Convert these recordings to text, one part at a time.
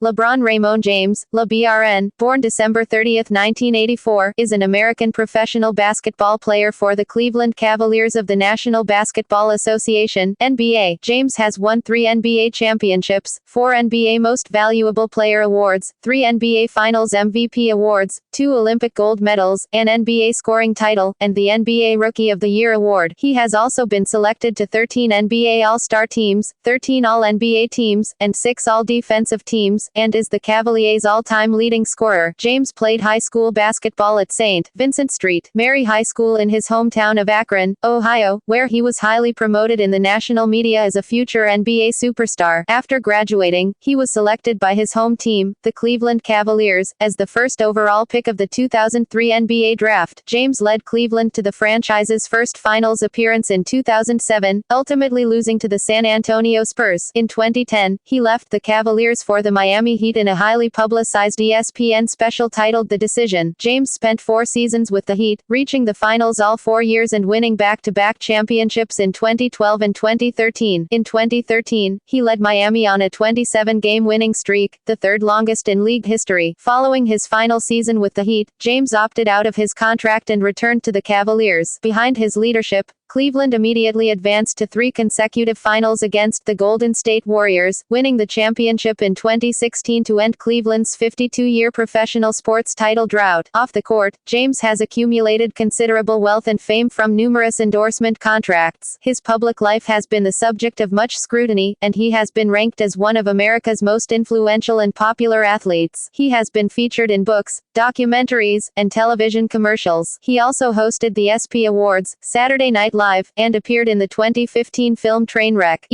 LeBron Raymone James, LeBron, born December 30, 1984, is an American professional basketball player for the Cleveland Cavaliers of the National Basketball Association (NBA). James has won 3 NBA championships, 4 NBA Most Valuable Player awards, 3 NBA Finals MVP awards, 2 Olympic gold medals, an NBA scoring title, and the NBA Rookie of the Year award. He has also been selected to 13 NBA All-Star teams, 13 All-NBA teams, and 6 All-Defensive teams, and is the Cavaliers' all-time leading scorer. James played high school basketball at St. Vincent St. Mary High School in his hometown of Akron, Ohio, where he was highly promoted in the national media as a future NBA superstar. After graduating, he was selected by his home team, the Cleveland Cavaliers, as the first overall pick of the 2003 NBA draft. James led Cleveland to the franchise's first finals appearance in 2007, ultimately losing to the San Antonio Spurs. In 2010, he left the Cavaliers for the Miami Heat in a highly publicized ESPN special titled The Decision. James spent 4 seasons with the Heat, reaching the finals all 4 years and winning back-to-back championships in 2012 and 2013. In 2013, he led Miami on a 27-game winning streak, the third longest in league history. Following his final season with the Heat, James opted out of his contract and returned to the Cavaliers. Behind his leadership, Cleveland immediately advanced to 3 consecutive finals against the Golden State Warriors, winning the championship in 2016 to end Cleveland's 52-year professional sports title drought. Off the court, James has accumulated considerable wealth and fame from numerous endorsement contracts. His public life has been the subject of much scrutiny, and he has been ranked as one of America's most influential and popular athletes. He has been featured in books, documentaries, and television commercials. He also hosted the ESPY Awards, Saturday Night Live, and appeared in the 2015 film Trainwreck.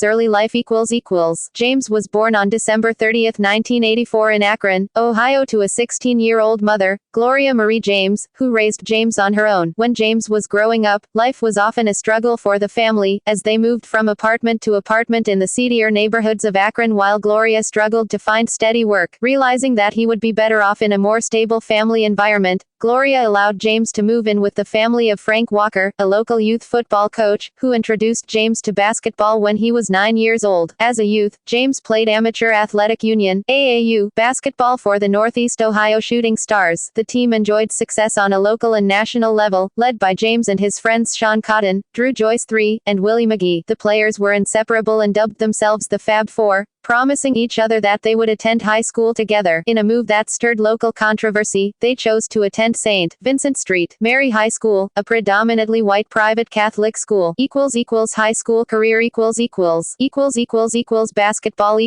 Early life. James was born on December 30, 1984 in Akron, Ohio to a 16-year-old mother, Gloria Marie James, who raised James on her own. When James was growing up, life was often a struggle for the family, as they moved from apartment to apartment in the seedier neighborhoods of Akron while Gloria struggled to find steady work. Realizing that he would be better off in a more stable family environment, Gloria allowed James to move in with the family of Frank Walker, a local youth football coach, who introduced James to basketball when he was 9 years old. As a youth, James played Amateur Athletic Union (AAU) basketball for the Northeast Ohio Shooting Stars. The team enjoyed success on a local and national level, led by James and his friends Sean Cotton, Drew Joyce III, and Willie McGee. The players were inseparable and dubbed themselves the Fab Four, promising each other that they would attend high school together. In a move that stirred local controversy, they chose to attend St. Vincent St. Mary High School, a predominantly white private Catholic school. High school career basketball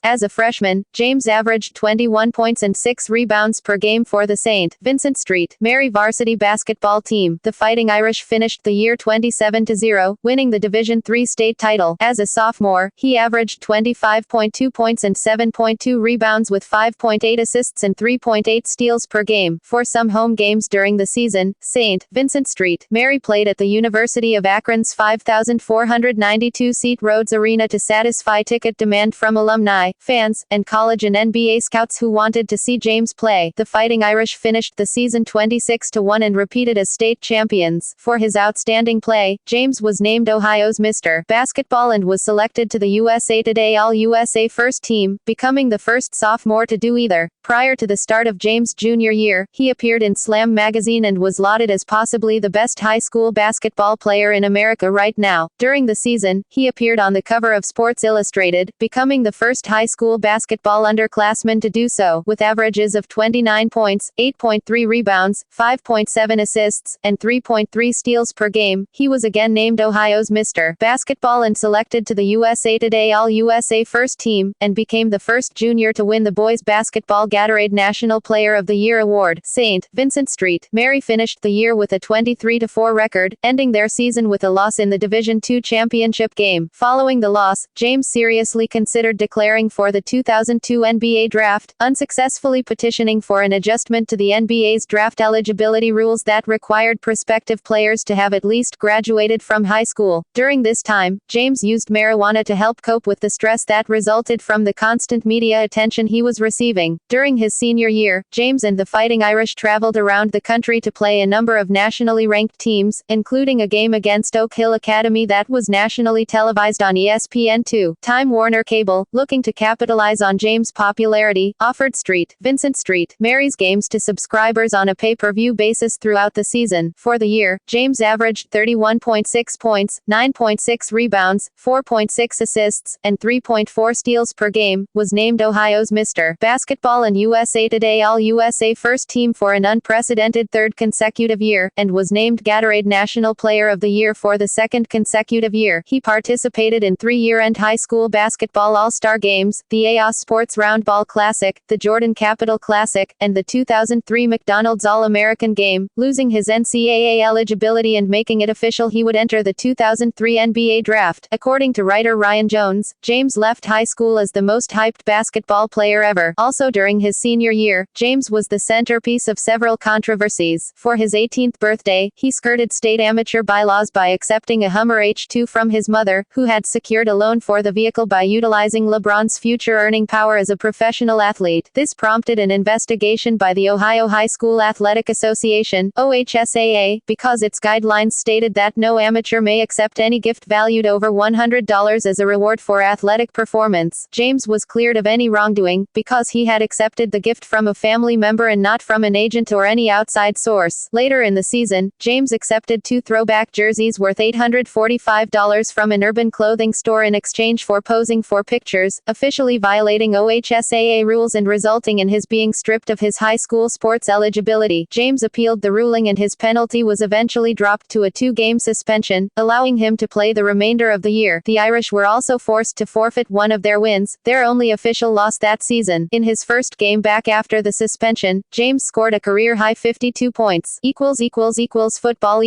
As a freshman, James averaged 21 points and 6 rebounds per game for the St. Vincent St. Mary varsity basketball team. The Fighting Irish finished the year 27-0, winning the Division III state title. As a sophomore, he averaged 25.2 points and 7.2 rebounds with 5.8 assists and 3.8 steals per game. For some home games during the season, St. Vincent St. Mary played at the University of Akron's 5,492-seat Rhodes Arena to satisfy ticket demand from alumni, fans, and college and NBA scouts who wanted to see James play. The Fighting Irish finished the season 26-1 and repeated as state champions. For his outstanding play, James was named Ohio's Mr. Basketball and was selected to the USA Today All-USA First Team, becoming the first sophomore to do either. Prior to the start of James' junior year, he appeared in Slam magazine and was lauded as possibly the best high school basketball player in America right now. During the season, he appeared on the cover of Sports Illustrated, becoming the first high school basketball underclassman to do so. With averages of 29 points, 8.3 rebounds, 5.7 assists, and 3.3 steals per game, he was again named Ohio's Mr. Basketball and selected to the USA Today All-USA First Team, and became the first junior to win the boys basketball Gatorade National Player of the Year award. St. Vincent St. Mary finished the year with a 23-4 record, ending their season with a loss in the Division II championship game. Following the loss, James seriously considered declaring for the 2002 NBA draft, unsuccessfully petitioning for an adjustment to the NBA's draft eligibility rules that required prospective players to have at least graduated from high school. During this time, James used marijuana to help cope with the stress that resulted from the constant media attention he was receiving. During During his senior year, James and the Fighting Irish traveled around the country to play a number of nationally ranked teams, including a game against Oak Hill Academy that was nationally televised on ESPN2. Time Warner Cable, looking to capitalize on James' popularity, offered Vincent Street, Mary's games to subscribers on a pay-per-view basis throughout the season. For the year, James averaged 31.6 points, 9.6 rebounds, 4.6 assists, and 3.4 steals per game, was named Ohio's Mr. Basketball and USA Today All-USA First Team for an unprecedented third consecutive year, and was named Gatorade National Player of the Year for the second consecutive year. He participated in 3 year-end high school basketball All-Star Games, the AOS Sports Roundball Classic, the Jordan Capital Classic, and the 2003 McDonald's All-American Game, losing his NCAA eligibility and making it official he would enter the 2003 NBA Draft. According to writer Ryan Jones, James left high school as the most hyped basketball player ever. Also during his senior year, James was the centerpiece of several controversies. For his 18th birthday, he skirted state amateur bylaws by accepting a Hummer H2 from his mother, who had secured a loan for the vehicle by utilizing LeBron's future earning power as a professional athlete. This prompted an investigation by the Ohio High School Athletic Association, OHSAA, because its guidelines stated that no amateur may accept any gift valued over $100 as a reward for athletic performance. James was cleared of any wrongdoing, because he had accepted the gift from a family member and not from an agent or any outside source. Later in the season, James accepted 2 throwback jerseys worth $845 from an Urban clothing store in exchange for posing for pictures, officially violating OHSAA rules and resulting in his being stripped of his high school sports eligibility. James appealed the ruling and his penalty was eventually dropped to a 2-game suspension, allowing him to play the remainder of the year. The Irish were also forced to forfeit one of their wins, their only official loss that season. In his first game back after the suspension, James scored a career-high 52 points. Football.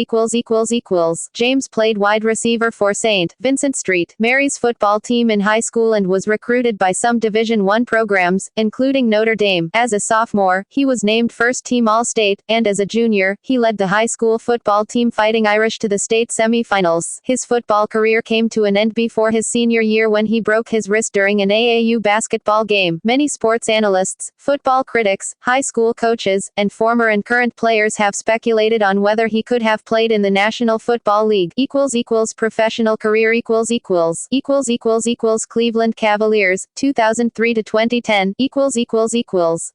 James played wide receiver for St. Vincent Street, Mary's football team in high school and was recruited by some Division I programs, including Notre Dame. As a sophomore, he was named first-team All-State, and as a junior, he led the high school football team Fighting Irish to the state semifinals. His football career came to an end before his senior year when he broke his wrist during an AAU basketball game. Many sports analysts, football critics, high school coaches, and former and current players have speculated on whether he could have played in the National Football League. Professional career Cleveland Cavaliers 2003 to 2010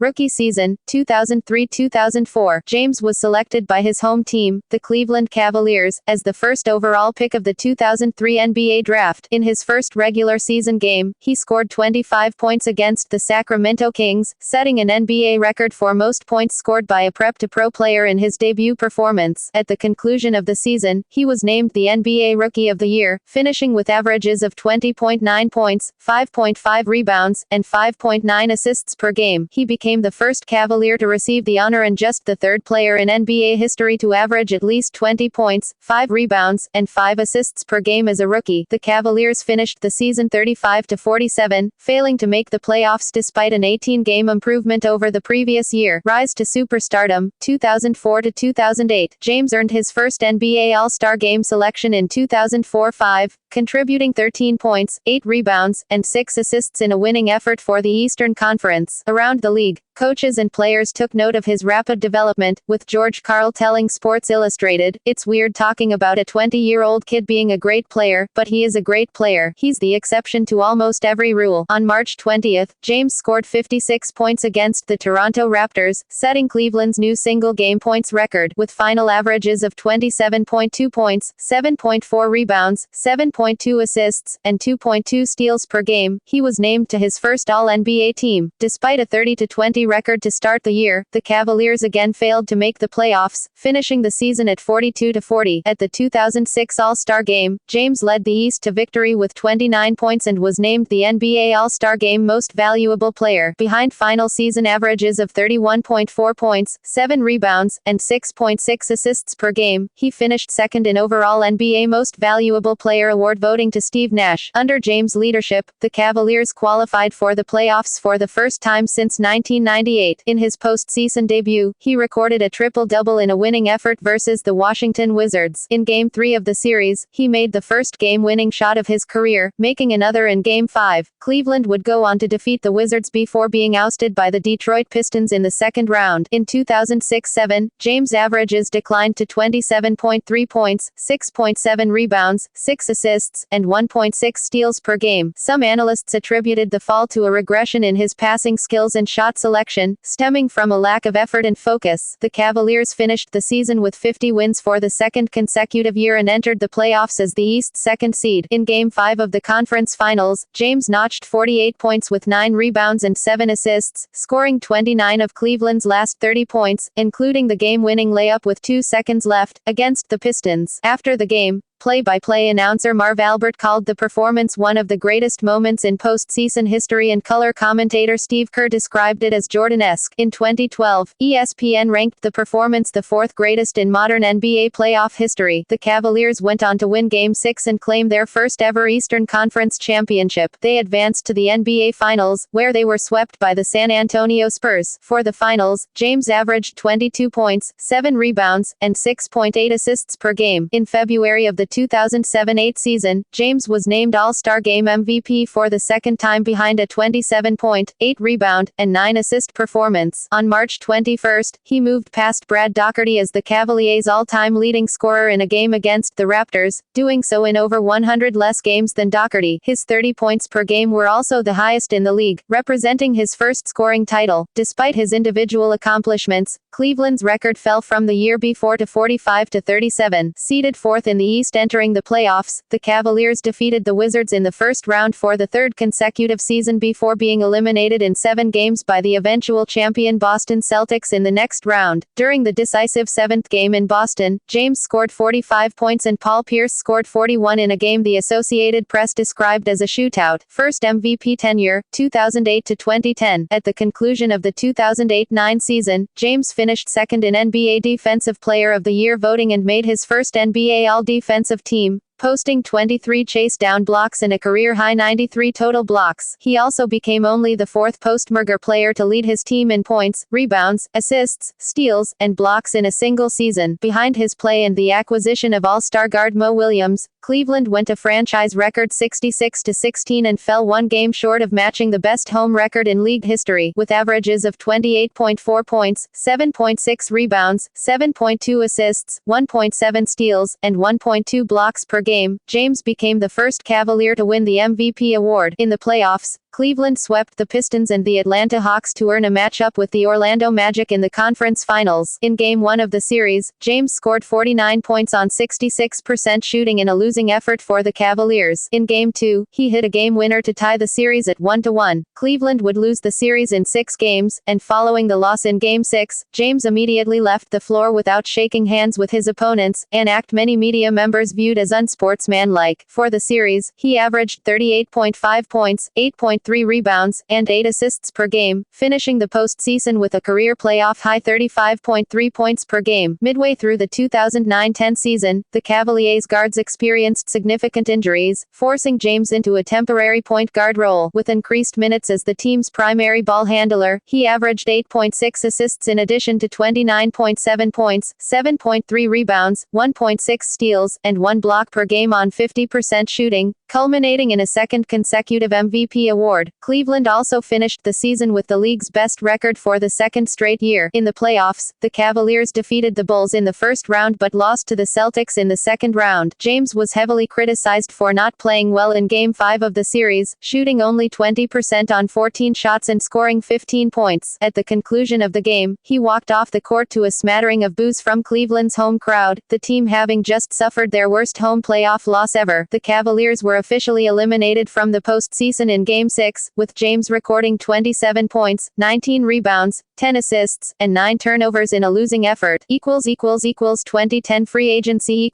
Rookie season 2003-2004. James was selected by his home team, the Cleveland Cavaliers, as the first overall pick of the 2003 NBA Draft. In his first regular season game, he scored 25 points against the Sacramento Kings, setting an NBA record for most points scored by a prep-to-pro player in his debut performance. At the conclusion of the season, he was named the NBA Rookie of the Year, finishing with averages of 20.9 points, 5.5 rebounds, and 5.9 assists per game. He became the first Cavalier to receive the honor and just the third player in NBA history to average at least 20 points, 5 rebounds, and 5 assists per game as a rookie. The Cavaliers finished the season 35-47, failing to make the playoffs despite an 18-game improvement over the previous year. Rise to superstardom, 2004-2008. James earned his first NBA All-Star Game selection in 2004-05, contributing 13 points, 8 rebounds, and 6 assists in a winning effort for the Eastern Conference. Around the league, coaches and players took note of his rapid development, with George Karl telling Sports Illustrated, "It's weird talking about a 20-year-old kid being a great player, but he is a great player. He's the exception to almost every rule." On March 20th, James scored 56 points against the Toronto Raptors, setting Cleveland's new single-game points record, with final averages of 27.2 points, 7.4 rebounds, 7.2 assists, and 2.2 steals per game. He was named to his first All-NBA team. Despite a 30-20 record to start the year, the Cavaliers again failed to make the playoffs, finishing the season at 42-40. At the 2006 All-Star Game, James led the East to victory with 29 points and was named the NBA All-Star Game Most Valuable Player, behind final season averages of 31.4 points, 7 rebounds, and 6.6 assists per game. He finished second in overall NBA Most Valuable Player award voting to Steve Nash. Under James' leadership, the Cavaliers qualified for the playoffs for the first time since 1999. 1998. In his postseason debut, he recorded a triple-double in a winning effort versus the Washington Wizards. In Game 3 of the series, he made the first game-winning shot of his career, making another in Game 5. Cleveland would go on to defeat the Wizards before being ousted by the Detroit Pistons in the second round. In 2006-07, James' averages declined to 27.3 points, 6.7 rebounds, 6 assists, and 1.6 steals per game. Some analysts attributed the fall to a regression in his passing skills and shot selection, stemming from a lack of effort and focus. The Cavaliers finished the season with 50 wins for the second consecutive year and entered the playoffs as the East's second seed. In Game 5 of the conference finals, James notched 48 points with 9 rebounds and 7 assists, scoring 29 of Cleveland's last 30 points, including the game-winning layup with 2 seconds left, against the Pistons. After the game, play-by-play announcer Marv Albert called the performance one of the greatest moments in postseason history, and color commentator Steve Kerr described it as Jordan-esque. In 2012, ESPN ranked the performance the fourth greatest in modern NBA playoff history. The Cavaliers went on to win Game 6 and claim their first-ever Eastern Conference championship. They advanced to the NBA Finals, where they were swept by the San Antonio Spurs. For the Finals, James averaged 22 points, 7 rebounds, and 6.8 assists per game. In February of the 2007-08 season, James was named All-Star Game MVP for the second time behind a 27-point, 8-rebound, and 9-assist performance. On March 21, he moved past Brad Daugherty as the Cavaliers' all-time leading scorer in a game against the Raptors, doing so in over 100 less games than Daugherty. His 30 points per game were also the highest in the league, representing his first scoring title. Despite his individual accomplishments, Cleveland's record fell from the year before to 45-37. Seeded fourth in the East entering the playoffs, the Cavaliers defeated the Wizards in the first round for the third consecutive season before being eliminated in 7 games by the eventual champion Boston Celtics in the next round. During the decisive 7th game in Boston, James scored 45 points and Paul Pierce scored 41 in a game the Associated Press described as a shootout. First MVP tenure, 2008-2010. At the conclusion of the 2008-09 season, James finished second in NBA Defensive Player of the Year voting and made his first NBA All-Defensive Team, posting 23 chase-down blocks and a career-high 93 total blocks. He also became only the 4th post-merger player to lead his team in points, rebounds, assists, steals, and blocks in a single season. Behind his play and the acquisition of All-Star guard Mo Williams, Cleveland went a franchise record 66-16 and fell 1 game short of matching the best home record in league history, with averages of 28.4 points, 7.6 rebounds, 7.2 assists, 1.7 steals, and 1.2 blocks per game. James became the first Cavalier to win the MVP award. In the playoffs, Cleveland swept the Pistons and the Atlanta Hawks to earn a matchup with the Orlando Magic in the conference finals. In Game 1 of the series, James scored 49 points on 66% shooting in a losing effort for the Cavaliers. In Game 2, he hit a game winner to tie the series at 1-1. Cleveland would lose the series in 6 games, and following the loss in Game 6, James immediately left the floor without shaking hands with his opponents, an act many media members viewed as unsportsmanlike. For the series, he averaged 38.5 points, 8.3 rebounds, and 8 assists per game, finishing the postseason with a career playoff high 35.3 points per game. Midway through the 2009-10 season, the Cavaliers guards experienced significant injuries, forcing James into a temporary point guard role. With increased minutes as the team's primary ball handler, he averaged 8.6 assists in addition to 29.7 points, 7.3 rebounds, 1.6 steals, and 1 block per game on 50% shooting, culminating in a second consecutive MVP award. Cleveland also finished the season with the league's best record for the second straight year. In the playoffs, the Cavaliers defeated the Bulls in the first round but lost to the Celtics in the second round. James was heavily criticized for not playing well in Game 5 of the series, shooting only 20% on 14 shots and scoring 15 points. At the conclusion of the game, he walked off the court to a smattering of boos from Cleveland's home crowd, the team having just suffered their worst home playoff loss ever. The Cavaliers were officially eliminated from the postseason in Game 6, with James recording 27 points, 19 rebounds, 10 assists, and 9 turnovers in a losing effort. 2010 free agency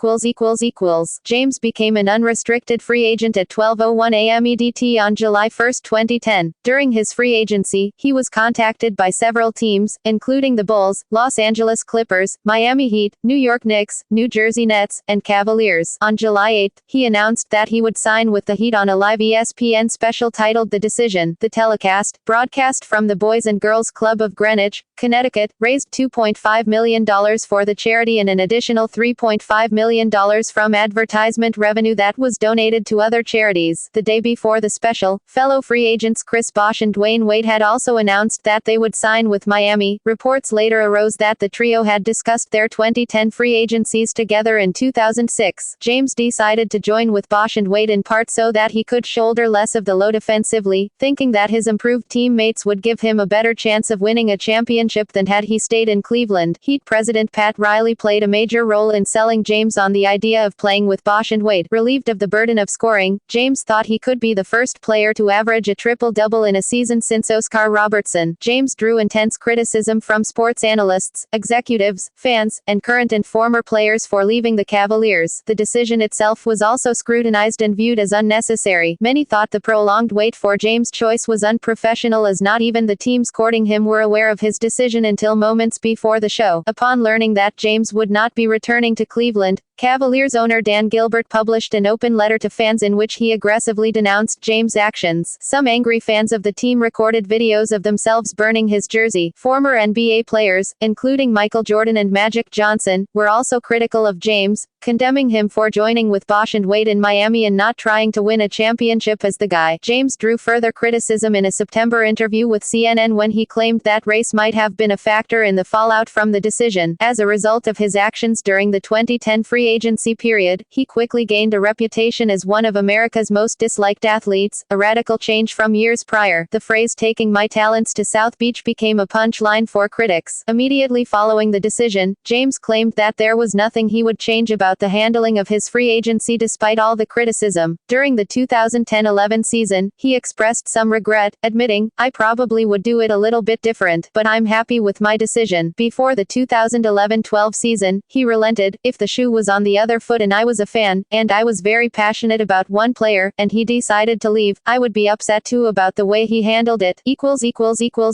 James became an unrestricted free agent at 12:01 a.m. EDT on July 1, 2010. During his free agency, he was contacted by several teams, including the Bulls, Los Angeles Clippers, Miami Heat, New York Knicks, New Jersey Nets, and Cavaliers. On July 8, he announced that he would sign sign with the Heat on a live ESPN special titled The Decision. The telecast, broadcast from the Boys and Girls Club of Greenwich, Connecticut, raised $2.5 million for the charity and an additional $3.5 million from advertisement revenue that was donated to other charities. The day before the special, fellow free agents Chris Bosh and Dwayne Wade had also announced that they would sign with Miami. Reports later arose that the trio had discussed their 2010 free agencies together in 2006. James decided to join with Bosh and Wade in part so that he could shoulder less of the load offensively, thinking that his improved teammates would give him a better chance of winning a championship than had he stayed in Cleveland. Heat president Pat Riley played a major role in selling James on the idea of playing with Bosh and Wade. Relieved of the burden of scoring, James thought he could be the first player to average a triple-double in a season since Oscar Robertson. James drew intense criticism from sports analysts, executives, fans, and current and former players for leaving the Cavaliers. The decision itself was also scrutinized and viewed as unnecessary. Many thought the prolonged wait for James' choice was unprofessional, as not even the teams courting him were aware of his decision until moments before the show. Upon learning that James would not be returning to Cleveland, Cavaliers owner Dan Gilbert published an open letter to fans in which he aggressively denounced James' actions. Some angry fans of the team recorded videos of themselves burning his jersey. Former NBA players, including Michael Jordan and Magic Johnson, were also critical of James, condemning him for joining with Bosh and Wade in Miami and not trying to win a championship as the guy. James drew further criticism in a September interview with CNN when he claimed that race might have been a factor in the fallout from the decision. As a result of his actions during the 2010 free agency period, he quickly gained a reputation as one of America's most disliked athletes, a radical change from years prior. The phrase "taking my talents to South Beach" became a punchline for critics. Immediately following the decision, James claimed that there was nothing he would change about the handling of his free agency despite all the criticism. During the 2010-11 season, he expressed some regret, admitting, "I probably would do it a little bit different, but I'm happy with my decision." Before the 2011-12 season, he relented, "If the shoe was on the other foot and I was a fan, and I was very passionate about one player, and he decided to leave, I would be upset too about the way he handled it."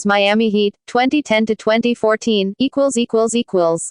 Miami Heat, 2010-2014,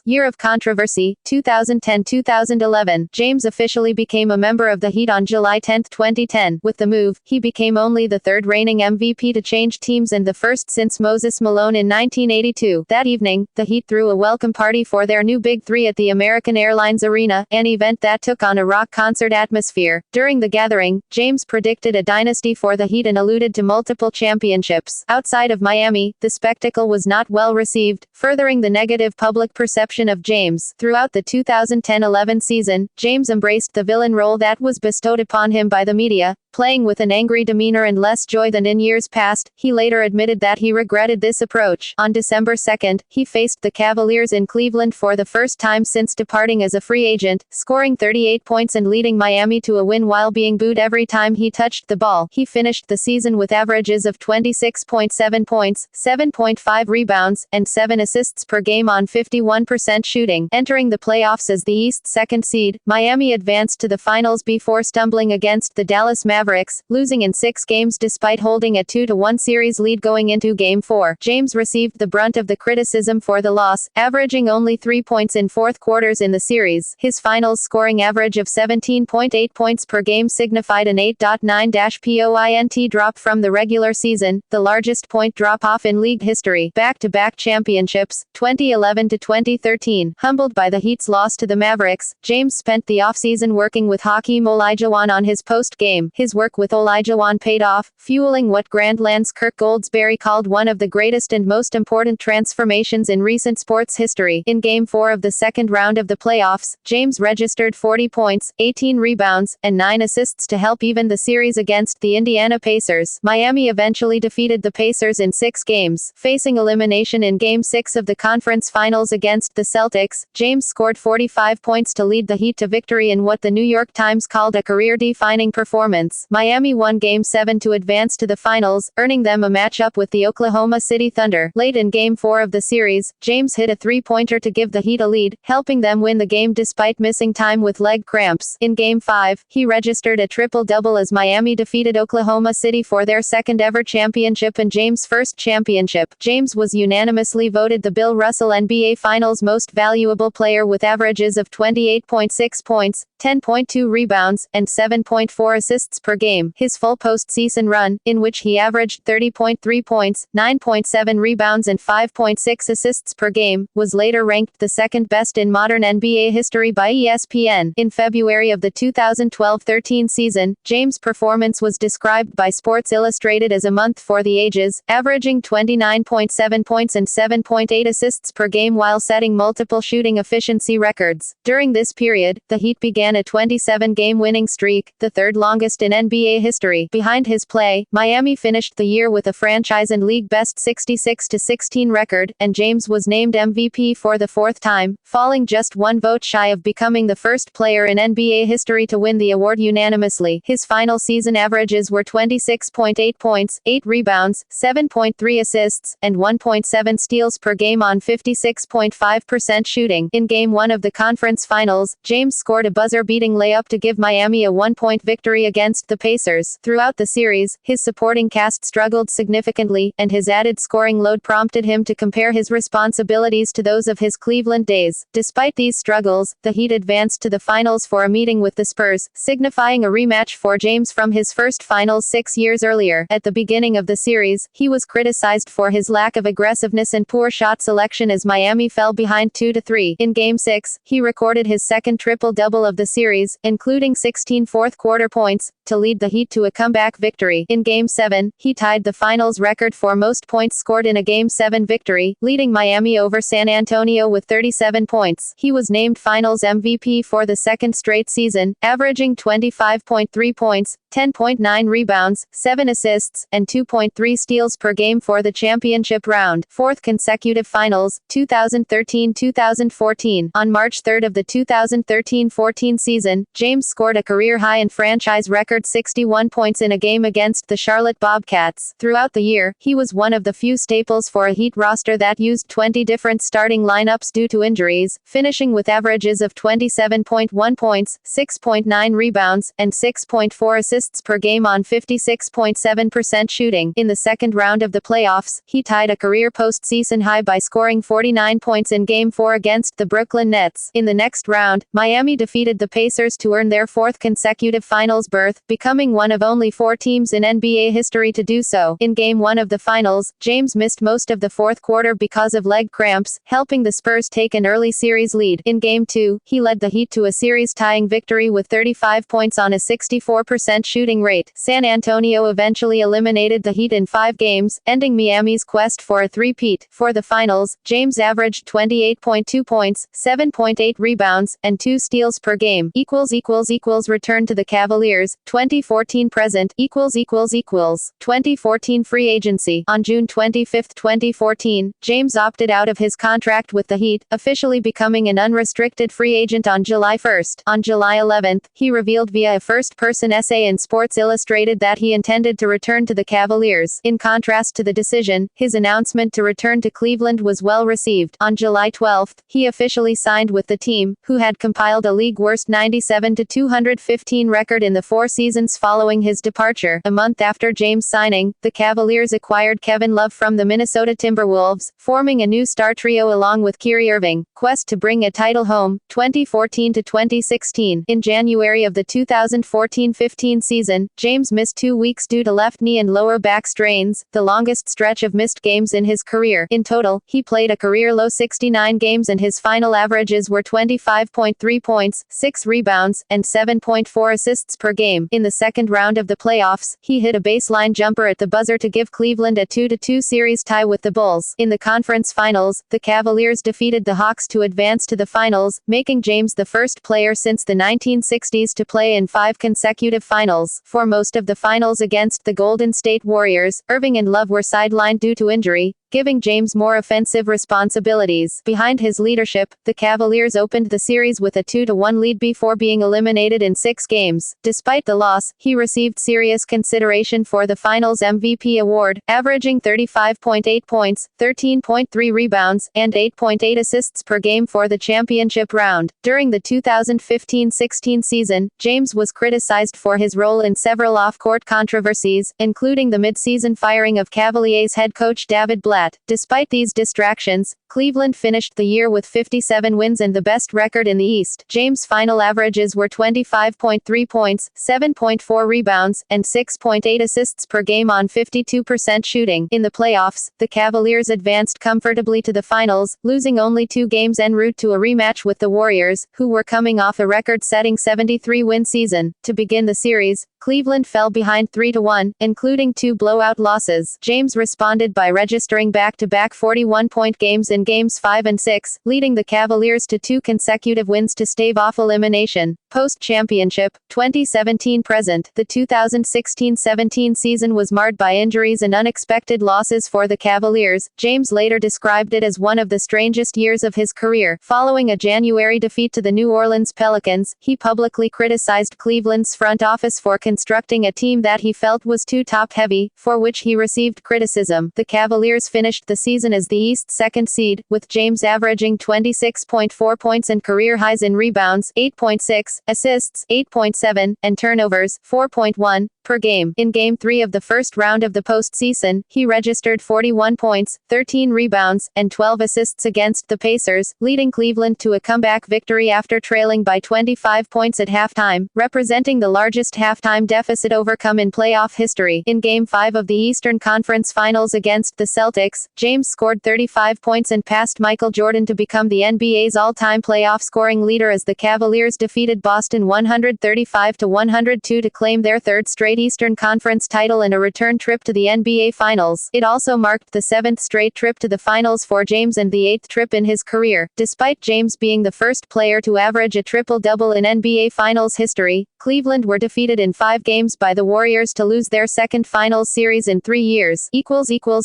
Year of controversy, 2010-2011. James officially became a member of the Heat on July 10, 2010. With the move, he became only the third reigning MVP to change teams and the first since Moses Malone in 1982. That evening, the Heat threw a welcome party for their new Big Three at the American Airlines Arena, an event that took on a rock concert atmosphere. During the gathering, James predicted a dynasty for the Heat and alluded to multiple championships. Outside of Miami, the spectacle was not well received, furthering the negative public perception of James. Throughout the 2010-11 season, James embraced the villain role that was bestowed upon him by the media, playing with an angry demeanor and less joy than in years past. He later admitted that he regretted this approach. On December 2, he faced the Cavaliers in Cleveland for the first time since departing as a free agent, scoring 38 points and leading Miami to a win while being booed every time he touched the ball. He finished the season with averages of 26.7 points, 7.5 rebounds, and 7 assists per game on 51% shooting. Entering the playoffs as the East's second seed, Miami advanced to the finals before stumbling against the Dallas Mavericks, losing in 6 games despite holding a 2-1 series lead going into Game 4. James received the brunt of the criticism for the loss, averaging only 3 points in fourth quarters in the series. His finals scoring average of 17.8 points per game signified an 8.9 point drop from the regular season, the largest point drop-off in league history. Back-to-back championships, 2011-2013. Humbled by the Heat's loss to the Mavericks, James spent the offseason working with Hakeem Olajuwon on his post-game. His work with Olajuwon paid off, fueling what Grandland's Kirk Goldsberry called one of the greatest and most important transformations in recent sports history. In Game 4 of the second round of the playoffs, James registered 40 points, 18 rebounds, and 9 assists to help even the series against the Indiana Pacers. Miami eventually defeated the Pacers in 6 games. Facing elimination in Game 6 of the conference finals against the Celtics, James scored 45 points to lead the Heat to victory in what the New York Times called a career-defining performance. Miami won Game 7 to advance to the finals, earning them a matchup with the Oklahoma City Thunder. Late in Game 4 of the series, James hit a three-pointer to give the Heat a lead, helping them win the game despite despite missing time with leg cramps. In Game 5, he registered a triple-double as Miami defeated Oklahoma City for their second-ever championship and James' first championship. James was unanimously voted the Bill Russell NBA Finals Most Valuable Player with averages of 28.6 points, 10.2 rebounds, and 7.4 assists per game. His full postseason run, in which he averaged 30.3 points, 9.7 rebounds and 5.6 assists per game, was later ranked the second best in modern NBA history by ESPN. In February of the 2012-13 season, James' performance was described by Sports Illustrated as a month for the ages, averaging 29.7 points and 7.8 assists per game while setting multiple shooting efficiency records. During this period, the Heat began a 27-game winning streak, the third longest in NBA history. Behind his play, Miami finished the year with a franchise and league best 66-16 record, and James was named MVP for the fourth time, falling just one vote shy of becoming the first player in NBA history to win the award unanimously. His final season averages were 26.8 points, 8 rebounds, 7.3 assists, and 1.7 steals per game on 56.5% shooting. In Game 1 of the conference finals, James scored a buzzer-beating layup to give Miami a one-point victory against the Pacers. Throughout the series, his supporting cast struggled significantly, and his added scoring load prompted him to compare his responsibilities to those of his Cleveland days. Despite these struggles, the Heat advanced to the finals for a meeting with the Spurs, signifying a rematch for James from his first finals 6 years earlier. At the beginning of the series, he was criticized for his lack of aggressiveness and poor shot selection as Miami fell behind 2-3. In Game 6, he recorded his second triple-double of the series, including 16 fourth-quarter points, to lead the Heat to a comeback victory. In Game 7, he tied the finals record for most points scored in a Game 7 victory, leading Miami over San Antonio with 37 points. He was named Finals MVP for the second straight season, averaging 25.3 points, 10.9 rebounds, 7 assists, and 2.3 steals per game for the championship round. Fourth consecutive finals, 2013-2014. On March 3 of the 2013-14 season, James scored a career high and franchise record 61 points in a game against the Charlotte Bobcats. Throughout the year, he was one of the few staples for a Heat roster that used 20 different starting lineups due to injuries, finishing with averages of 27.1 points, 6.9 rebounds, and 6.4 assists per game on 56.7% shooting. In the second round of the playoffs, he tied a career postseason high by scoring 49 points in Game 4 against the Brooklyn Nets. In the next round, Miami defeated the Pacers to earn their fourth consecutive finals berth, becoming one of only 4 teams in NBA history to do so. In Game 1 of the finals, James missed most of the fourth quarter because of leg cramps, helping the Spurs take an early series lead. In Game 2, he led the Heat to a series-tying victory with 35 points on a 64% shooting rate. San Antonio eventually eliminated the Heat in 5 games, ending Miami's quest for a three-peat. For the finals, James averaged 28.2 points, 7.8 rebounds, and 2 steals per game. Return to the Cavaliers, 2014-present, 2014 free agency. On June 25, 2014, James opted out of his contract with the Heat, officially becoming an unrestricted free agent on July 1. On July 11, he revealed via a first-person essay in Sports Illustrated that he intended to return to the Cavaliers. In contrast to the decision, his announcement to return to Cleveland was well received. On July 12, he officially signed with the team, who had compiled a league-worst 97-215 record in the 4 seasons following his departure. A month after James' signing, the Cavaliers acquired Kevin Love from the Minnesota Timberwolves, forming a new star trio along with Kyrie Irving. Quest to bring a title home, 2014-2016. In January of the 2014-15 season, James missed 2 weeks due to left knee and lower back strains, the longest stretch of missed games in his career. In total, he played a career-low 69 games and his final averages were 25.3 points, 6 rebounds, and 7.4 assists per game. In the second round of the playoffs, he hit a baseline jumper at the buzzer to give Cleveland a 2-2 series tie with the Bulls. In the conference finals, the Cavaliers defeated the Hawks to advance to the finals, making James the first player since the 1960s to play in 5 consecutive finals. For most of the finals against the Golden State Warriors, Irving and Love were sidelined due to injury, giving James more offensive responsibilities. Behind his leadership, the Cavaliers opened the series with a 2-1 lead before being eliminated in 6 games. Despite the loss, he received serious consideration for the Finals MVP award, averaging 35.8 points, 13.3 rebounds, and 8.8 assists per game for the championship round. During the 2015-16 season, James was criticized for his role in several off-court controversies, including the mid-season firing of Cavaliers head coach David Blatt. Despite these distractions, Cleveland finished the year with 57 wins and the best record in the East. James' final averages were 25.3 points, 7.4 rebounds, and 6.8 assists per game on 52% shooting. In the playoffs, the Cavaliers advanced comfortably to the finals, losing only 2 games en route to a rematch with the Warriors, who were coming off a record-setting 73-win season. To begin the series, Cleveland fell behind 3-1, including 2 blowout losses. James responded by registering back-to-back 41-point games in Games 5 and 6, leading the Cavaliers to 2 consecutive wins to stave off elimination. Post-championship, 2017-present, the 2016-17 season was marred by injuries and unexpected losses for the Cavaliers. James later described it as one of the strangest years of his career. Following a January defeat to the New Orleans Pelicans, he publicly criticized Cleveland's front office for constructing a team that he felt was too top-heavy, for which he received criticism. The Cavaliers finished the season as the East's 2nd seed, with James averaging 26.4 points and career highs in rebounds, 8.6, assists, 8.7, and turnovers, 4.1, per game. In Game 3 of the first round of the postseason, he registered 41 points, 13 rebounds, and 12 assists against the Pacers, leading Cleveland to a comeback victory after trailing by 25 points at halftime, representing the largest halftime deficit overcome in playoff history. In Game 5 of the Eastern Conference Finals against the Celtics, James scored 35 points and passed Michael Jordan to become the NBA's all-time playoff scoring leader as the Cavaliers defeated Boston 135-102 to claim their 3rd straight Eastern Conference title and a return trip to the NBA Finals. It also marked the 7th straight trip to the Finals for James and the 8th trip in his career. Despite James being the first player to average a triple-double in NBA Finals history, Cleveland were defeated in 5 games by the Warriors to lose their 2nd Finals series in 3 years.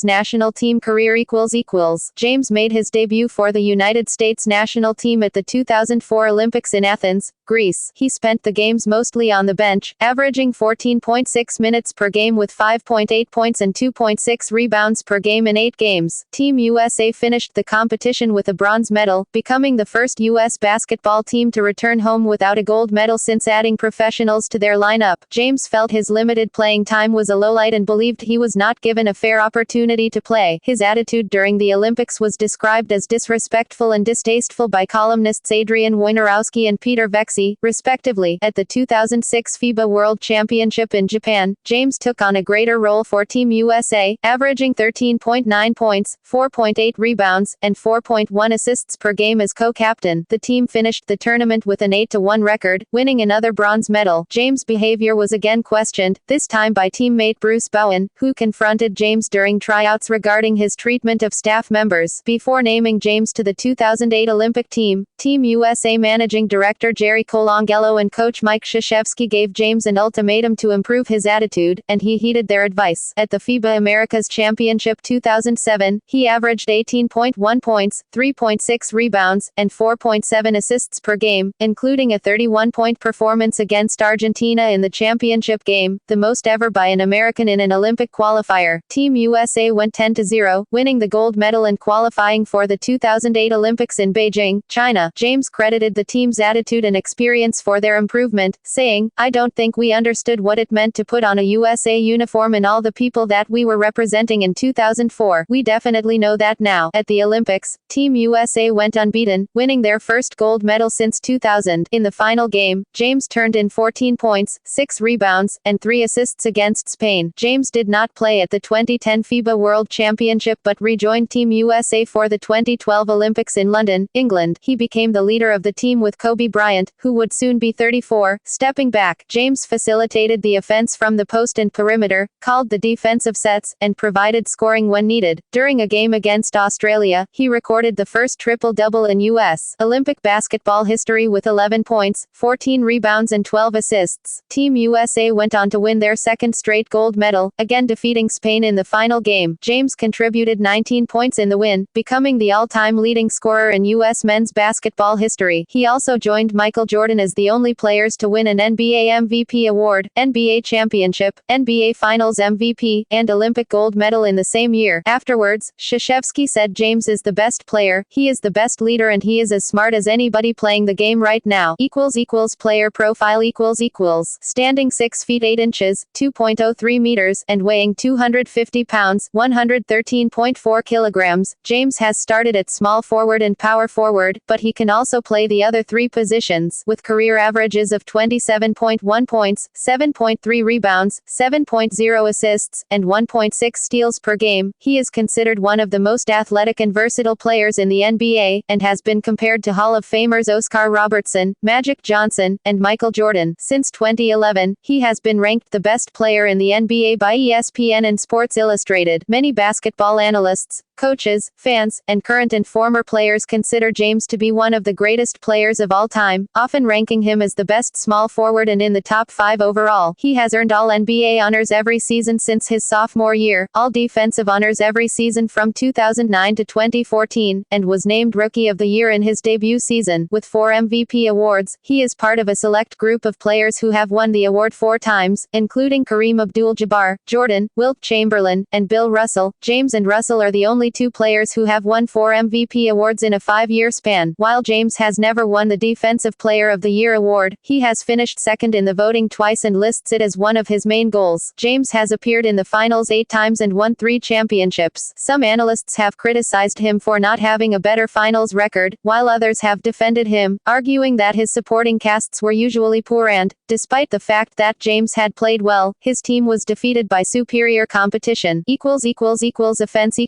National team career == James made his debut for the United States national team at the 2004 Olympics in Athens, Greece. He spent the games mostly on the bench, averaging 14.6 minutes per game with 5.8 points and 2.6 rebounds per game in 8 games. Team USA finished the competition with a bronze medal, becoming the first U.S. basketball team to return home without a gold medal since adding professionals to their lineup. James felt his limited playing time was a lowlight and believed he was not given a fair opportunity to play. His attitude during the Olympics was described as disrespectful and distasteful by columnists Adrian Wojnarowski and Peter Vexi, respectively. At the 2006 FIBA World Championship in Japan, James took on a greater role for Team USA, averaging 13.9 points, 4.8 rebounds, and 4.1 assists per game as co-captain. The team finished the tournament with an 8-1 record, winning another bronze medal. James' behavior was again questioned, this time by teammate Bruce Bowen, who confronted James during tryouts regarding his treatment of staff members. Before naming James to the 2008 Olympic team, Team USA managing director Jerry Colangelo and coach Mike Krzyzewski gave James an ultimatum to improve his attitude, and he heeded their advice. At the FIBA Americas Championship 2007, he averaged 18.1 points, 3.6 rebounds, and 4.7 assists per game, including a 31-point performance against Argentina in the championship game, the most ever by an American in an Olympic qualifier. Team USA went 10-0, winning the gold medal and qualifying for the 2008 Olympics in Beijing, China. James credited the team's attitude and experience for their improvement, saying, "I don't think we understood what it meant to put on a USA uniform and all the people that we were representing in 2004. We definitely know that now." At the Olympics, Team USA went unbeaten, winning their first gold medal since 2000. In the final game, James turned in 14 points, 6 rebounds, and 3 assists against Spain. James did not play at the 2010 FIBA World Championship but rejoined Team USA for the 2012 Olympics in London, England. He became the leader of the team with Kobe Bryant, who would soon be 34, stepping back. James facilitated the offensive defense from the post and perimeter, called the defensive sets, and provided scoring when needed. During a game against Australia, he recorded the first triple-double in U.S. Olympic basketball history with 11 points, 14 rebounds and 12 assists. Team USA went on to win their second straight gold medal, again defeating Spain in the final game. James contributed 19 points in the win, becoming the all-time leading scorer in U.S. men's basketball history. He also joined Michael Jordan as the only players to win an NBA MVP award, NBA championship, NBA Finals MVP, and Olympic gold medal in the same year. Afterwards, Krzyzewski said James is the best player, he is the best leader, and he is as smart as anybody playing the game right now. Player profile == standing 6 feet 8 inches, 2.03 meters, and weighing 250 pounds, 113.4 kilograms. James has started at small forward and power forward, but he can also play the other three positions, with career averages of 27.1 points, 7.3 rebounds, 7.0 assists, and 1.6 steals per game. He is considered one of the most athletic and versatile players in the NBA, and has been compared to Hall of Famers Oscar Robertson, Magic Johnson, and Michael Jordan. Since 2011, he has been ranked the best player in the NBA by ESPN and Sports Illustrated. Many basketball analysts, coaches, fans, and current and former players consider James to be one of the greatest players of all time, often ranking him as the best small forward and in the top 5 overall. He has earned all NBA honors every season since his sophomore year, all defensive honors every season from 2009 to 2014, and was named Rookie of the Year in his debut season. With 4 MVP awards, he is part of a select group of players who have won the award 4 times, including Kareem Abdul-Jabbar, Jordan, Wilt Chamberlain, and Bill Russell. James and Russell are the only 2 players who have won 4 MVP awards in a 5-year span. While James has never won the Defensive Player of the Year award, he has finished second in the voting twice and lists it as one of his main goals. James has appeared in the finals 8 times and won 3 championships. Some analysts have criticized him for not having a better finals record, while others have defended him, arguing that his supporting casts were usually poor and, despite the fact that James had played well, his team was defeated by superior competition. Offense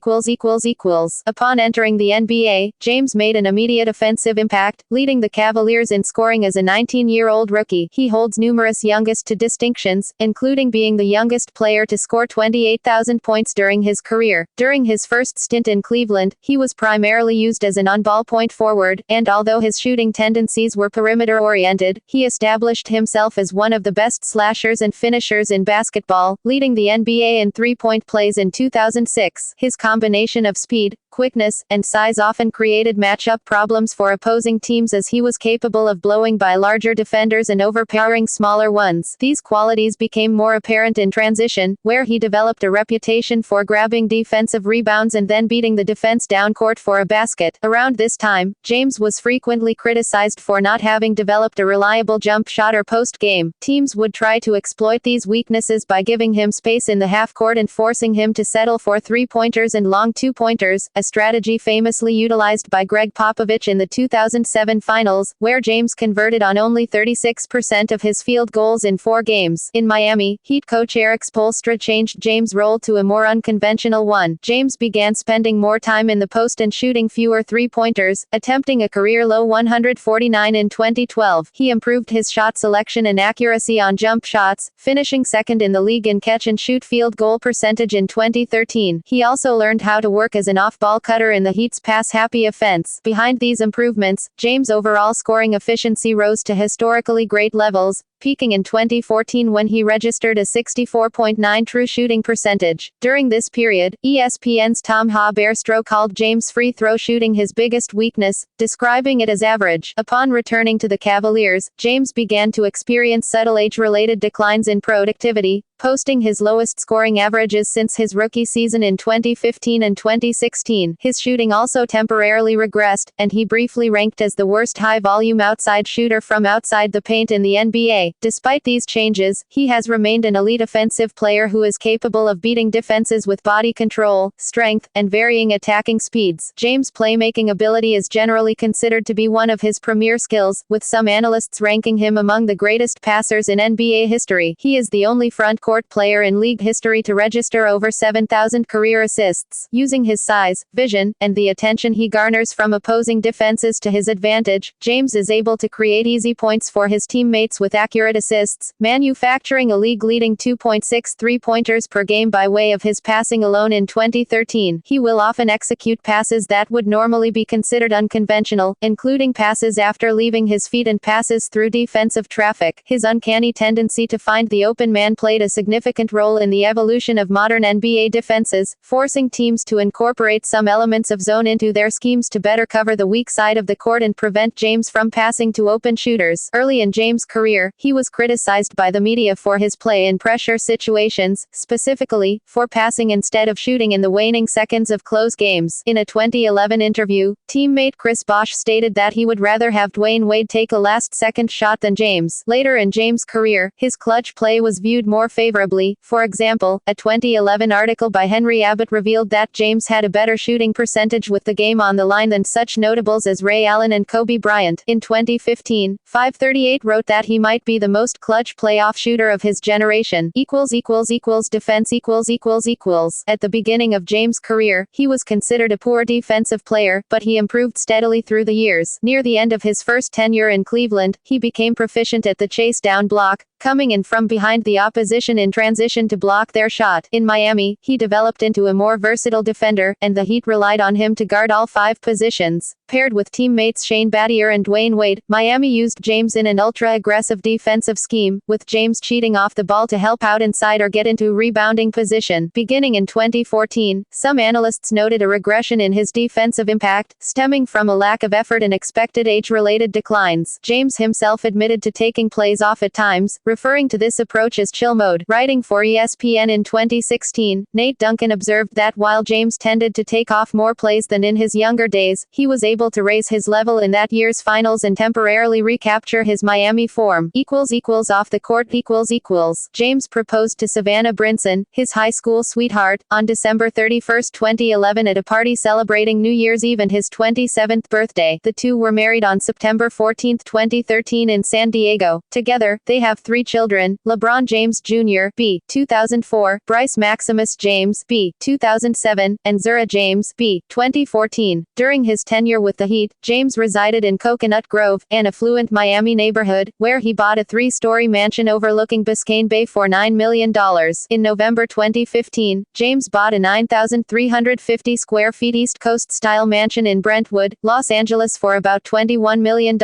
Upon entering the NBA, James made an immediate offensive impact, leading the Cavaliers in scoring as a 19-year-old rookie. He holds numerous youngest to distinctions, including being the youngest player to score 28,000 points during his career. During his first stint in Cleveland, he was primarily used as an on-ball point forward, and although his shooting tendencies were perimeter-oriented, he established himself as one of the best slashers and finishers in basketball, leading the NBA in three-point plays in 2006. His combination of speed, quickness, and size often created matchup problems for opposing teams, as he was capable of blowing by larger defenders and overpowering smaller ones. These qualities became more apparent in transition, where he developed a reputation for grabbing defensive rebounds and then beating the defense down court for a basket. Around this time, James was frequently criticized for not having developed a reliable jump shot or post game. Teams would try to exploit these weaknesses by giving him space in the half court and forcing him to settle for three-pointers and long two-pointers, a strategy famously utilized by Greg Popovich in the 2007 finals, where James converted on only 36% of his field goals in 4 games. In Miami, Heat coach Eric Spoelstra changed James' role to a more unconventional one. James began spending more time in the post and shooting fewer three-pointers, attempting a career-low 149 in 2012. He improved his shot selection and accuracy on jump shots, finishing second in the league in catch-and-shoot field goal percentage in 2013. He also learned how to work as an off-ball cutter in the Heat's pass-happy offense. Behind these improvements, James' overall scoring efficiency rose to historically great levels, peaking in 2014 when he registered a 64.9 true shooting percentage. During this period, ESPN's Tom Haberstroh called James' free throw shooting his biggest weakness, describing it as average. Upon returning to the Cavaliers, James began to experience subtle age-related declines in productivity, posting his lowest scoring averages since his rookie season in 2015 and 2016. His shooting also temporarily regressed, and he briefly ranked as the worst high-volume outside shooter from outside the paint in the NBA. Despite these changes, he has remained an elite offensive player who is capable of beating defenses with body control, strength, and varying attacking speeds. James' playmaking ability is generally considered to be one of his premier skills, with some analysts ranking him among the greatest passers in NBA history. He is the only front-court court player in league history to register over 7,000 career assists. Using his size, vision, and the attention he garners from opposing defenses to his advantage, James is able to create easy points for his teammates with accurate assists, manufacturing a league-leading 2.6 three-pointers per game by way of his passing alone in 2013. He will often execute passes that would normally be considered unconventional, including passes after leaving his feet and passes through defensive traffic. His uncanny tendency to find the open man played a significant role in the evolution of modern NBA defenses, forcing teams to incorporate some elements of zone into their schemes to better cover the weak side of the court and prevent James from passing to open shooters. Early in James' career, he was criticized by the media for his play in pressure situations, specifically, for passing instead of shooting in the waning seconds of close games. In a 2011 interview, teammate Chris Bosh stated that he would rather have Dwayne Wade take a last-second shot than James. Later in James' career, his clutch play was viewed more favorably. For example, a 2011 article by Henry Abbott revealed that James had a better shooting percentage with the game on the line than such notables as Ray Allen and Kobe Bryant. In 2015, 538 wrote that he might be the most clutch playoff shooter of his generation. Defense. At the beginning of James' career, he was considered a poor defensive player, but he improved steadily through the years. Near the end of his first tenure in Cleveland, he became proficient at the chase down block, coming in from behind the opposition in transition to block their shot. In Miami, he developed into a more versatile defender, and the Heat relied on him to guard all 5 positions. Paired with teammates Shane Battier and Dwayne Wade, Miami used James in an ultra-aggressive defensive scheme, with James cheating off the ball to help out inside or get into rebounding position. Beginning in 2014, some analysts noted a regression in his defensive impact, stemming from a lack of effort and expected age-related declines. James himself admitted to taking plays off at times, referring to this approach as chill mode. Writing for ESPN in 2016, Nate Duncan observed that while James tended to take off more plays than in his younger days, he was able to raise his level in that year's finals and temporarily recapture his Miami form. Off the court. James proposed to Savannah Brinson, his high school sweetheart, on December 31, 2011 at a party celebrating New Year's Eve and his 27th birthday. The two were married on September 14, 2013 in San Diego. Together, they have 3 children: LeBron James Jr. B. 2004, Bryce Maximus James B. 2007, and Zura James B. 2014. During his tenure with the Heat, James resided in Coconut Grove, an affluent Miami neighborhood, where he bought a 3-story mansion overlooking Biscayne Bay for $9 million. In November 2015, James bought a 9,350 square feet East Coast-style mansion in Brentwood, Los Angeles for about $21 million.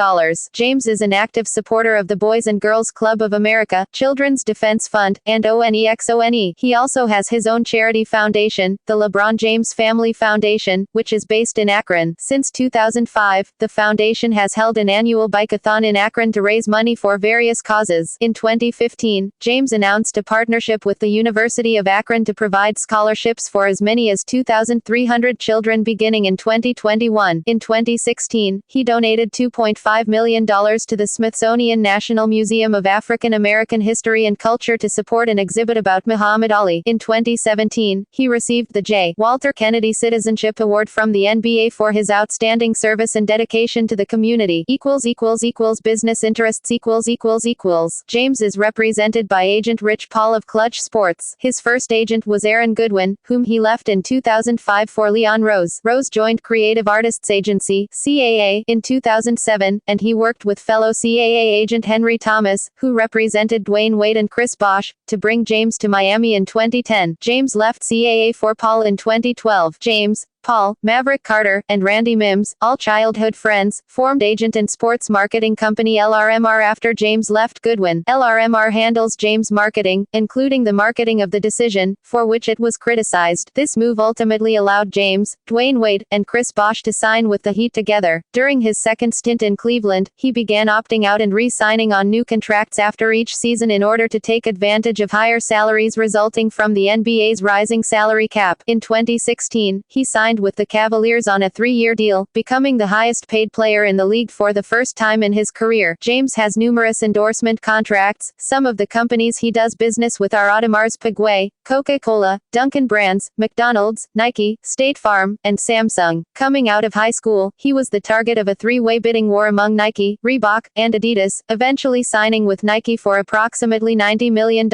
James is an active supporter of the Boys and Girls Club of America, Children's Defense Fund, and ONEXONE. He also has his own charity foundation, the LeBron James Family Foundation, which is based in Akron. Since 2005, the foundation has held an annual bike-a-thon in Akron to raise money for various causes. In 2015, James announced a partnership with the University of Akron to provide scholarships for as many as 2,300 children beginning in 2021. In 2016, he donated $2.5 million to the Smithsonian National Museum of African American History and Culture to support an exhibit about Muhammad Ali. In 2017, he received the J. Walter Kennedy Citizenship Award from the NBA for his outstanding service and dedication to the community. Business interests. James is represented by agent Rich Paul of Clutch Sports. His first agent was Aaron Goodwin, whom he left in 2005 for Leon Rose. Rose joined Creative Artists Agency (CAA) in 2007, and he worked with fellow CAA agent Henry Thomas, who represented Dwayne Wade and Chris Bosh, to bring James to Miami in 2010. James left CAA for Paul in 2012. James, Paul, Maverick Carter, and Randy Mims, all childhood friends, formed agent and sports marketing company LRMR after James left Goodwin. LRMR handles James' marketing, including the marketing of The Decision, for which it was criticized. This move ultimately allowed James, Dwayne Wade, and Chris Bosh to sign with the Heat together. During his second stint in Cleveland, he began opting out and re-signing on new contracts after each season in order to take advantage of higher salaries resulting from the NBA's rising salary cap. In 2016, he signed signed with the Cavaliers on a 3-year deal, becoming the highest-paid player in the league for the first time in his career. James has numerous endorsement contracts. Some of the companies he does business with are Audemars Piguet, Coca-Cola, Dunkin' Brands, McDonald's, Nike, State Farm, and Samsung. Coming out of high school, he was the target of a three-way bidding war among Nike, Reebok, and Adidas, eventually signing with Nike for approximately $90 million.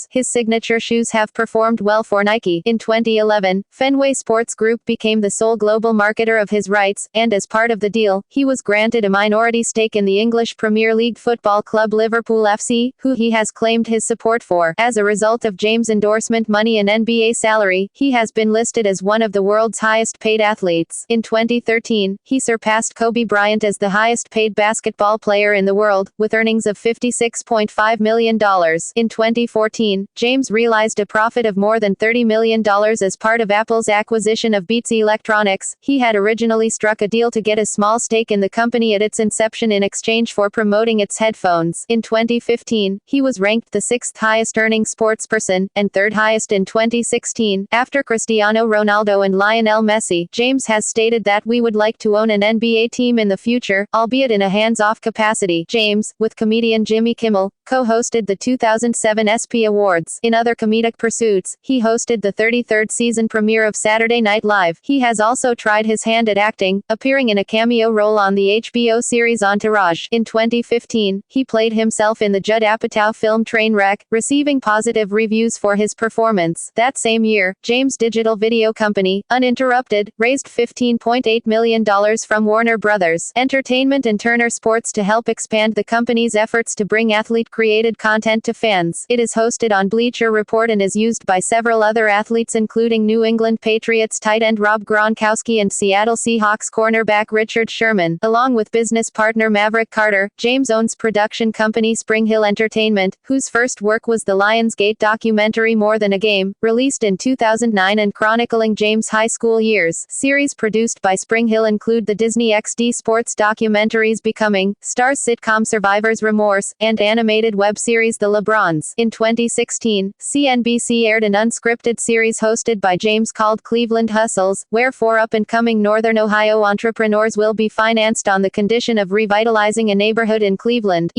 His signature shoes have performed well for Nike. In 2011, Fenway Sports Group became the sole global marketer of his rights, and as part of the deal, he was granted a minority stake in the English Premier League football club Liverpool FC, who he has claimed his support for. As a result of James' endorsement money and NBA salary, he has been listed as one of the world's highest-paid athletes. In 2013, he surpassed Kobe Bryant as the highest-paid basketball player in the world, with earnings of $56.5 million. In 2014, James realized a profit of more than $30 million as part of Apple's acquisition of Beats Electronics. He had originally struck a deal to get a small stake in the company at its inception in exchange for promoting its headphones. In 2015, he was ranked the 6th highest-earning sportsperson, and 3rd highest in 2016, after Cristiano Ronaldo and Lionel Messi. James has stated that we would like to own an NBA team in the future, albeit in a hands-off capacity. James, with comedian Jimmy Kimmel, co-hosted the 2007 ESPY Awards. In other comedic pursuits, he hosted the 33rd season premiere of Saturday Night Live. He has also tried his hand at acting, appearing in a cameo role on the HBO series Entourage. In 2015, he played himself in the Judd Apatow film Trainwreck, receiving positive reviews for his performance. That same year, James' digital video company, Uninterrupted, raised $15.8 million from Warner Brothers Entertainment and Turner Sports to help expand the company's efforts to bring athlete-created content to fans. It is hosted on Bleacher Report and is used by several other athletes including New England Patriots tight end Rob Gronkowski and Seattle Seahawks cornerback Richard Sherman. Along with business partner Maverick Carter, James owns production company Spring Hill Entertainment, whose first work was the Lionsgate documentary More Than a Game, released in 2009 and chronicling James' high school years. Series produced by Spring Hill include the Disney XD sports documentaries Becoming, Starz sitcom Survivor's Remorse, and animated web series The LeBrons. In 2016, CNBC aired an unscripted series hosted by James called Cleveland Hustles, where 4 up-and-coming Northern Ohio entrepreneurs will be financed on the condition of revitalizing a neighborhood in Cleveland.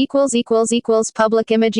Public image.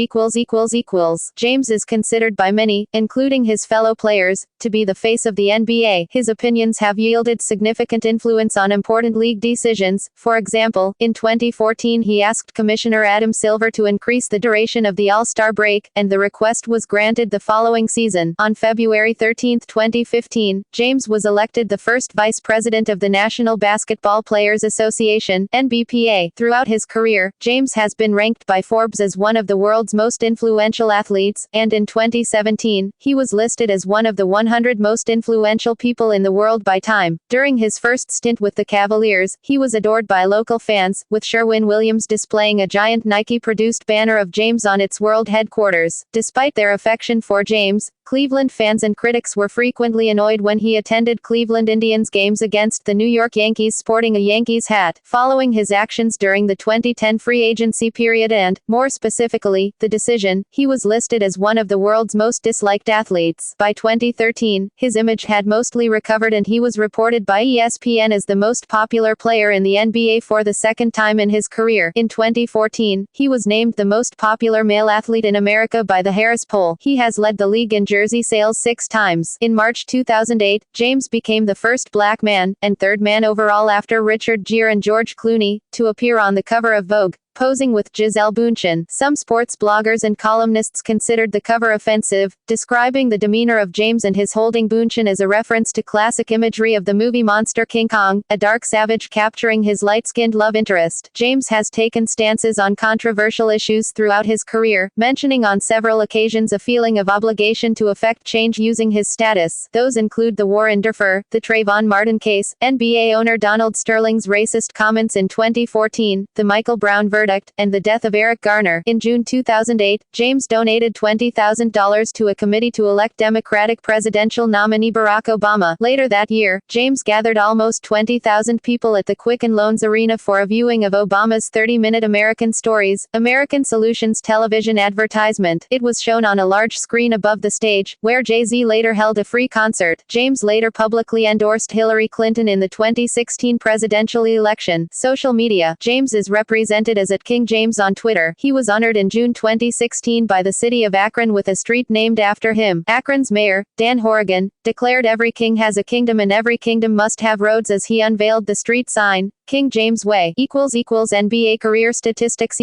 James is considered by many, including his fellow players, to be the face of the NBA. His opinions have yielded significant influence on important league decisions. For example, in 2014 he asked Commissioner Adam Silver to increase the duration of the All-Star break, and the request was granted the following season. On February 13, 2015, James was elected the first vice president of the National Basketball Players Association, (NBPA). Throughout his career, James has been ranked by Forbes as one of the world's most influential athletes, and in 2017, he was listed as one of the 100 most influential people in the world by Time. During his first stint with the Cavaliers, he was adored by local fans, with Sherwin-Williams displaying a giant Nike-produced banner of James on its world headquarters. Despite their affection for James, Cleveland fans and critics were frequently annoyed when he attended Cleveland Indians games against the New York Yankees sporting a Yankees hat. Following his actions during the 2010 free agency period and, more specifically, the decision, he was listed as one of the world's most disliked athletes. By 2013, his image had mostly recovered and he was reported by ESPN as the most popular player in the NBA for the second time in his career. In 2014, he was named the most popular male athlete in America by the Harris Poll. He has led the league in jersey sales 6 times. In March 2008, James became the first black man, and 3rd man overall after Richard Gere and George Clooney, to appear on the cover of Vogue, posing with Gisele Bündchen. Some sports bloggers and columnists considered the cover offensive, describing the demeanor of James and his holding Bündchen as a reference to classic imagery of the movie monster King Kong, a dark savage capturing his light-skinned love interest. James has taken stances on controversial issues throughout his career, mentioning on several occasions a feeling of obligation to effect change using his status. Those include the war in Darfur, the Trayvon Martin case, NBA owner Donald Sterling's racist comments in 2014, the Michael Brown versus verdict, and the death of Eric Garner. In June 2008, James donated $20,000 to a committee to elect Democratic presidential nominee Barack Obama. Later that year, James gathered almost 20,000 people at the Quicken Loans Arena for a viewing of Obama's 30-minute American Stories, American Solutions television advertisement. It was shown on a large screen above the stage, where Jay-Z later held a free concert. James later publicly endorsed Hillary Clinton in the 2016 presidential election. Social media. James is represented as @KingJames on Twitter. He was honored in June 2016 by the city of Akron with a street named after him. Akron's mayor, Dan Horrigan, declared every king has a kingdom and every kingdom must have roads as he unveiled the street sign, King James Way. NBA career statistics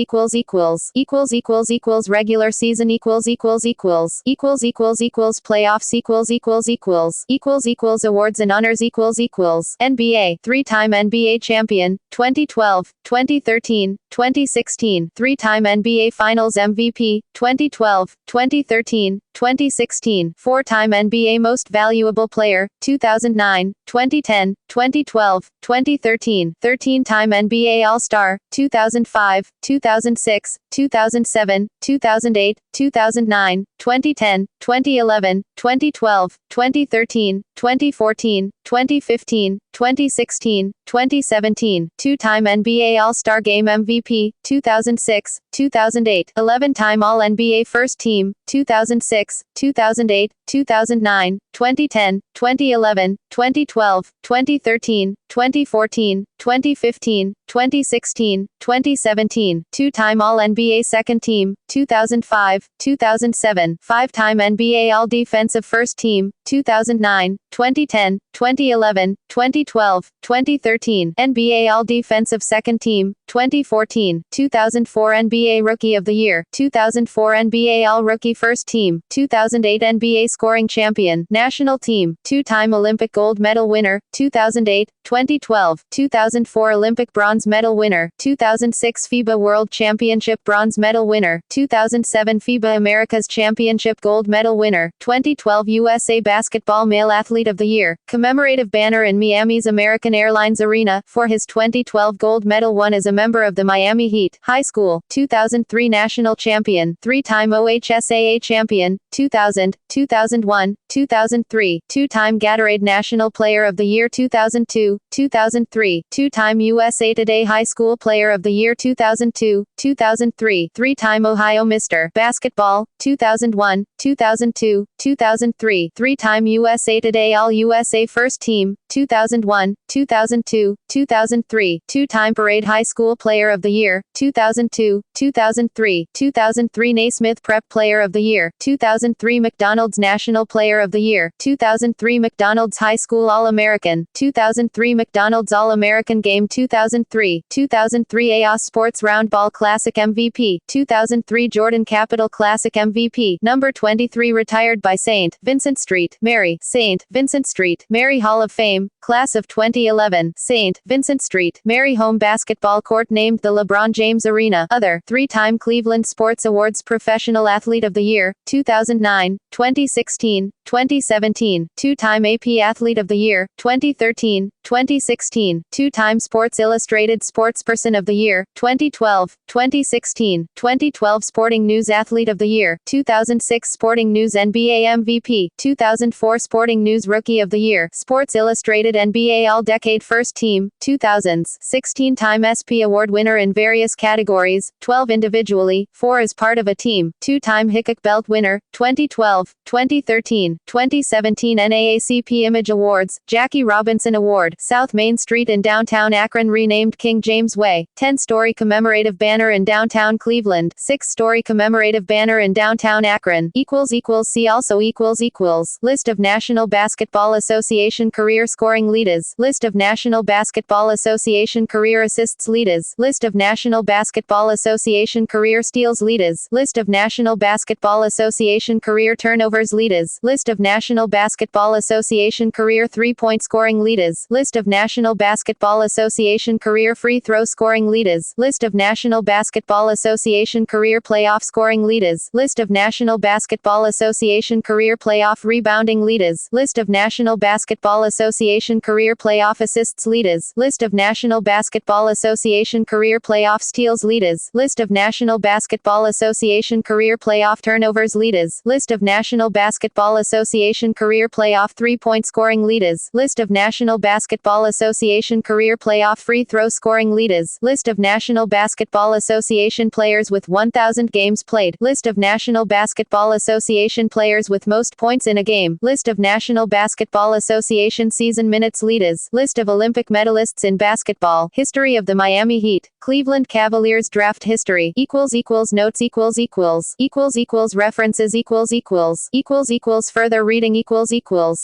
regular season playoffs awards and honors NBA 3-time NBA champion 2012, 2013, 2016 3-time NBA Finals MVP 2012, 2013, 2016 4-time NBA Most Valuable Player 2009, 2010, 2012, 2013 13-time NBA All-Star 2005, 2006, 2007, 2008, 2009, 2010, 2011, 2012, 2013, 2014, 2015, 2016, 2017, 2-time NBA All-Star Game MVP, 2006, 2008, 11-time All-NBA First Team, 2006, 2008, 2009, 2010, 2011, 2012, 2013, 2014, 2015, 2016, 2017, 2-time All-NBA Second Team, 2005, 2007, 5-time NBA All-Defensive First Team, 2009, 2010, 2011, 2012, 2013, NBA All-Defensive Second Team, 2014, 2004 NBA Rookie of the Year, 2004 NBA All-Rookie First Team, 2008 NBA Scoring Champion, National Team, 2-time Olympic Gold Medal winner, 2008, 2012, 2004 Olympic Bronze Medal winner, 2006 FIBA World Championship Bronze Medal winner, 2007 FIBA Americas Championship Gold Medal winner, 2012 USA Basketball Male Athlete of the Year, commemorative banner in Miami's American Airlines Arena, for his 2012 gold medal won as a member of the Miami Heat. High school, 2003 National Champion, 3-time OHSAA Champion, 2000, 2001, 2003, 2-time Gatorade National Player of the Year 2002, 2003, 2-time USA Today High School Player of the Year 2002, 2003, 3-time Ohio Mr. Basketball, 2001, 2002, 2003, 3-time USA Today All-USA First Team, 2001, 2002, 2003, 2-time Parade High School Player of the Year, 2002, 2003, 2003 Naismith Prep Player of the Year, 2003 McDonald's National Player of the Year, 2003 McDonald's High School All-American, 2003 McDonald's All-American Game 2003, 2003 AOS Sports Roundball Classic MVP, 2003 Jordan Capital Classic MVP, number 23 retired by St. Vincent Street, Mary, St. Vincent Street, Mary Hall of Fame, Class of 2011, St. Vincent Street, Mary Home Basketball Court named the LeBron James Arena, other, 3-time Cleveland Sports Awards Professional Athlete of the Year, 2009, 2016, 2017, 2-time AP Athlete of the Year, 2013, 2016, 2-time Sports Illustrated Sportsperson of the Year, 2012, 2016, 2012 Sporting News Athlete of the Year, 2006 Sporting News NBA MVP, 2004 Sporting News Rookie of the Year, Sports Illustrated NBA All-Decade First Team, 2000s, 16-time SP Award winner in various categories, 12 individually, 4 as part of a team, 2-time Hickok Belt winner, 2012, 2013, 2017 NAACP Image Awards, Jackie Robinson Award, South Main Street in downtown Akron renamed King James Way, 10-story commemorative banner in downtown Cleveland, 6-story commemorative banner in downtown Akron, See also List of National Basketball Association Career Scoring Leaders, List of National Basketball Association Career Career Assists Leaders. List of National Basketball Association Career Steals Leaders. List of National Basketball Association Career Turnovers Leaders. List List of National Basketball Association career three-point scoring leaders. List of National Basketball Association career free throw scoring leaders. List of National Basketball Association career playoff scoring leaders. List of National Basketball Association career playoff rebounding leaders. List of National Basketball Association career playoff assists leaders. List of National Basketball Association career playoff steals leaders. List of National Basketball Association career playoff turnovers leaders. List of National Basketball Association career playoff three-point scoring leaders. List of National Basketball Association career playoff free throw scoring leaders. List of National Basketball Association players with 1,000 games played. List of National Basketball Association players with most points in a game. List of National Basketball Association season minutes leaders. List of Olympic medalists in basketball. History of the Miami Heat. Cleveland Cavaliers draft history. Notes references further reading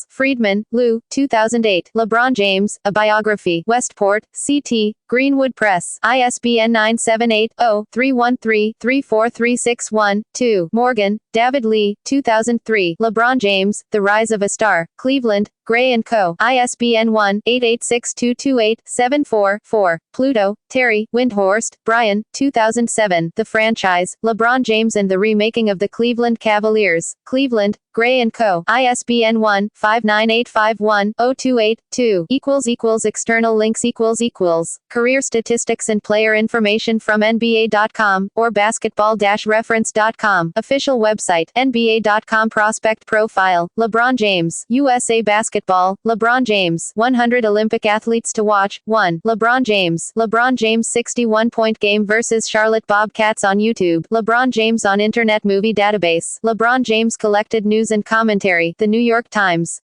Friedman, Lou, 2008. LeBron James, A Biography. Westport, CT, Greenwood Press. ISBN 978-0-313-34361-2. Morgan, David Lee, 2003. LeBron James, The Rise of a Star. Cleveland, Gray & Co. ISBN 1-886228-74-4. Pluto, Terry, Windhorst, Brian, 2007. The Franchise, LeBron James and the Remaking of the Cleveland Cavaliers. Cleveland, Gray & Co. ISBN 1-59851-028-2. External links Career statistics and player information from NBA.com, or basketball-reference.com. Official website, NBA.com prospect profile, LeBron James, USA Basketball, LeBron James, 100 Olympic athletes to watch, 1. LeBron James 61-point game versus Charlotte Bobcats on YouTube. LeBron James on Internet Movie Database. LeBron James collected news and commentary, The New York Times.